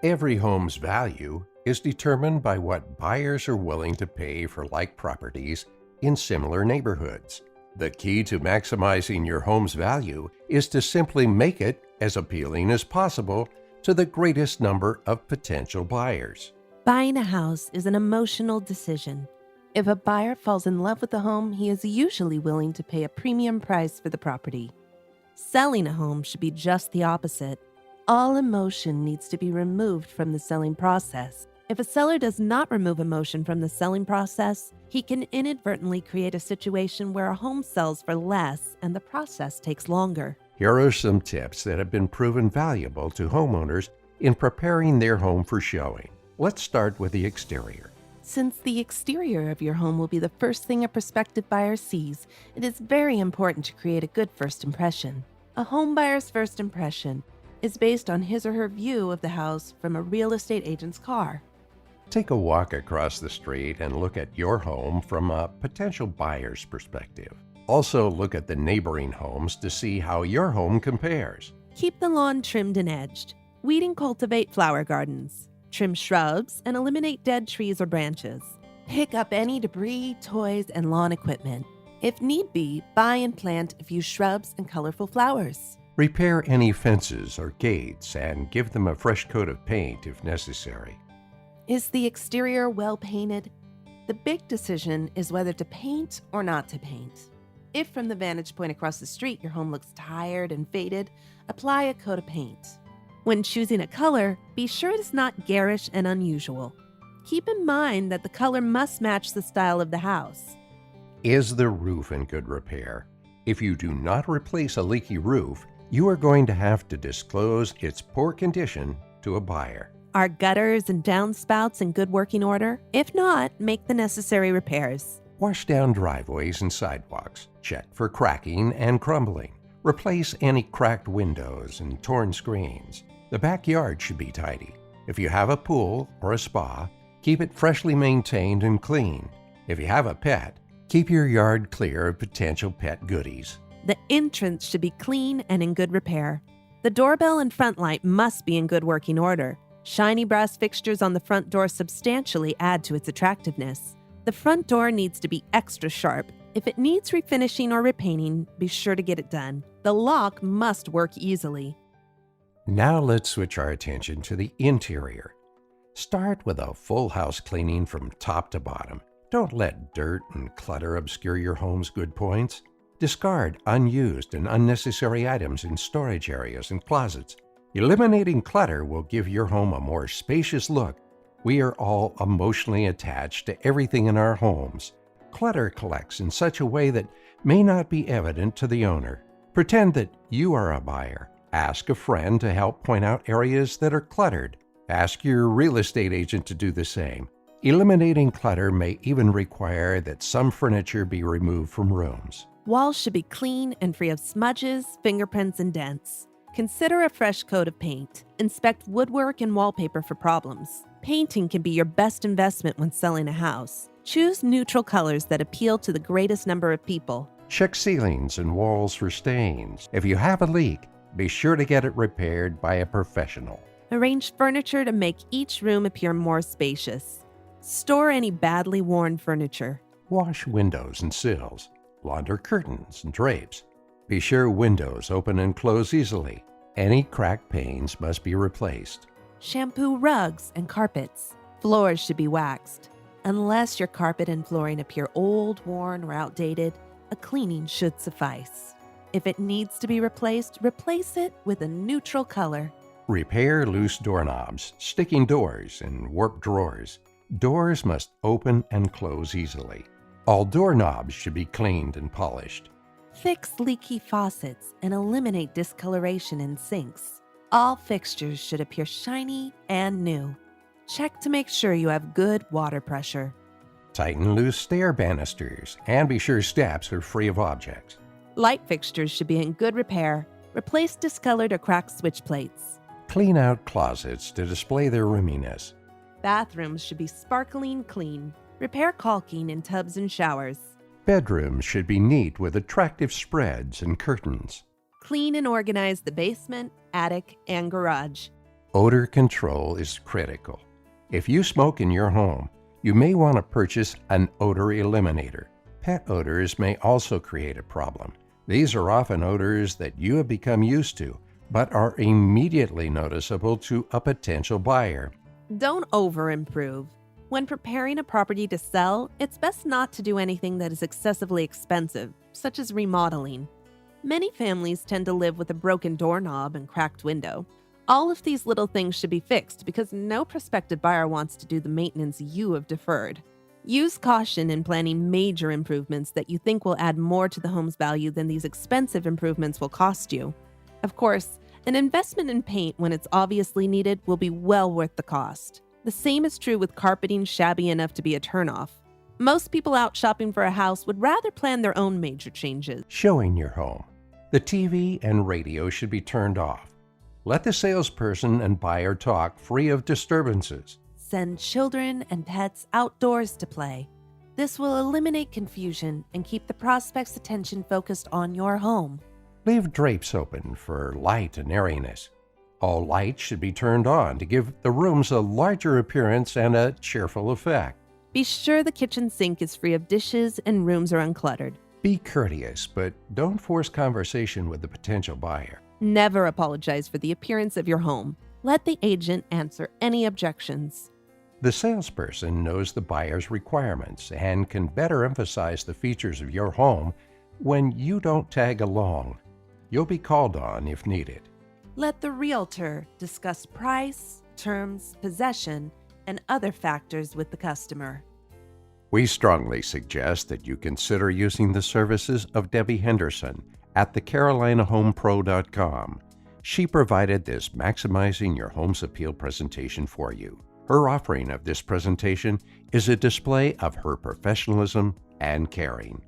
Every home's value is determined by what buyers are willing to pay for like properties in similar neighborhoods. The key to maximizing your home's value is to simply make it as appealing as possible to the greatest number of potential buyers. Buying a house is an emotional decision. If a buyer falls in love with the home, he is usually willing to pay a premium price for the property. Selling a home should be just the opposite. All emotion needs to be removed from the selling process. If a seller does not remove emotion from the selling process, he can inadvertently create a situation where a home sells for less and the process takes longer. Here are some tips that have been proven valuable to homeowners in preparing their home for showing. Let's start with the exterior. Since the exterior of your home will be the first thing a prospective buyer sees, it is very important to create a good first impression. A home buyer's first impression is based on his or her view of the house from a real estate agent's car. Take a walk across the street and look at your home from a potential buyer's perspective. Also look at the neighboring homes to see how your home compares. Keep the lawn trimmed and edged. Weed and cultivate flower gardens. Trim shrubs and eliminate dead trees or branches. Pick up any debris, toys, and lawn equipment. If need be, buy and plant a few shrubs and colorful flowers. Repair any fences or gates and give them a fresh coat of paint if necessary. Is the exterior well painted? The big decision is whether to paint or not to paint. If from the vantage point across the street your home looks tired and faded, apply a coat of paint. When choosing a color, be sure it is not garish and unusual. Keep in mind that the color must match the style of the house. Is the roof in good repair? If you do not replace a leaky roof, you are going to have to disclose its poor condition to a buyer. Are gutters and downspouts in good working order? If not, make the necessary repairs. Wash down driveways and sidewalks. Check for cracking and crumbling. Replace any cracked windows and torn screens. The backyard should be tidy. If you have a pool or a spa, keep it freshly maintained and clean. If you have a pet, keep your yard clear of potential pet goodies. The entrance should be clean and in good repair. The doorbell and front light must be in good working order. Shiny brass fixtures on the front door substantially add to its attractiveness. The front door needs to be extra sharp. If it needs refinishing or repainting, be sure to get it done. The lock must work easily. Now let's switch our attention to the interior. Start with a full house cleaning from top to bottom. Don't let dirt and clutter obscure your home's good points. Discard unused and unnecessary items in storage areas and closets. Eliminating clutter will give your home a more spacious look. We are all emotionally attached to everything in our homes. Clutter collects in such a way that may not be evident to the owner. Pretend that you are a buyer. Ask a friend to help point out areas that are cluttered. Ask your real estate agent to do the same. Eliminating clutter may even require that some furniture be removed from rooms. Walls should be clean and free of smudges, fingerprints, and dents. Consider a fresh coat of paint. Inspect woodwork and wallpaper for problems. Painting can be your best investment when selling a house. Choose neutral colors that appeal to the greatest number of people. Check ceilings and walls for stains. If you have a leak, be sure to get it repaired by a professional. Arrange furniture to make each room appear more spacious. Store any badly worn furniture. Wash windows and sills. Launder curtains and drapes. Be sure windows open and close easily. Any cracked panes must be replaced. Shampoo rugs and carpets. Floors should be waxed. Unless your carpet and flooring appear old, worn, or outdated, a cleaning should suffice. If it needs to be replaced, replace it with a neutral color. Repair loose doorknobs, sticking doors, and warped drawers. Doors must open and close easily. All doorknobs should be cleaned and polished. Fix leaky faucets and eliminate discoloration in sinks. All fixtures should appear shiny and new. Check to make sure you have good water pressure. Tighten loose stair banisters and be sure steps are free of objects. Light fixtures should be in good repair. Replace discolored or cracked switch plates. Clean out closets to display their roominess. Bathrooms should be sparkling clean. Repair caulking in tubs and showers. Bedrooms should be neat with attractive spreads and curtains. Clean and organize the basement, attic, and garage. Odor control is critical. If you smoke in your home, you may want to purchase an odor eliminator. Pet odors may also create a problem. These are often odors that you have become used to, but are immediately noticeable to a potential buyer. Don't over-improve. When preparing a property to sell, it's best not to do anything that is excessively expensive, such as remodeling. Many families tend to live with a broken doorknob and cracked window. All of these little things should be fixed because no prospective buyer wants to do the maintenance you have deferred. Use caution in planning major improvements that you think will add more to the home's value than these expensive improvements will cost you. Of course, an investment in paint when it's obviously needed will be well worth the cost. The same is true with carpeting shabby enough to be a turnoff. Most people out shopping for a house would rather plan their own major changes. Showing your home. The TV and radio should be turned off. Let the salesperson and buyer talk free of disturbances. Send children and pets outdoors to play. This will eliminate confusion and keep the prospect's attention focused on your home. Leave drapes open for light and airiness. All lights should be turned on to give the rooms a larger appearance and a cheerful effect. Be sure the kitchen sink is free of dishes and rooms are uncluttered. Be courteous, but don't force conversation with the potential buyer. Never apologize for the appearance of your home. Let the agent answer any objections. The salesperson knows the buyer's requirements and can better emphasize the features of your home when you don't tag along. You'll be called on if needed. Let the realtor discuss price, terms, possession, and other factors with the customer. We strongly suggest that you consider using the services of Debi Henderson at thecarolinahomepro.com. She provided this Maximizing Your Home's Appeal presentation for you. Her offering of this presentation is a display of her professionalism and caring.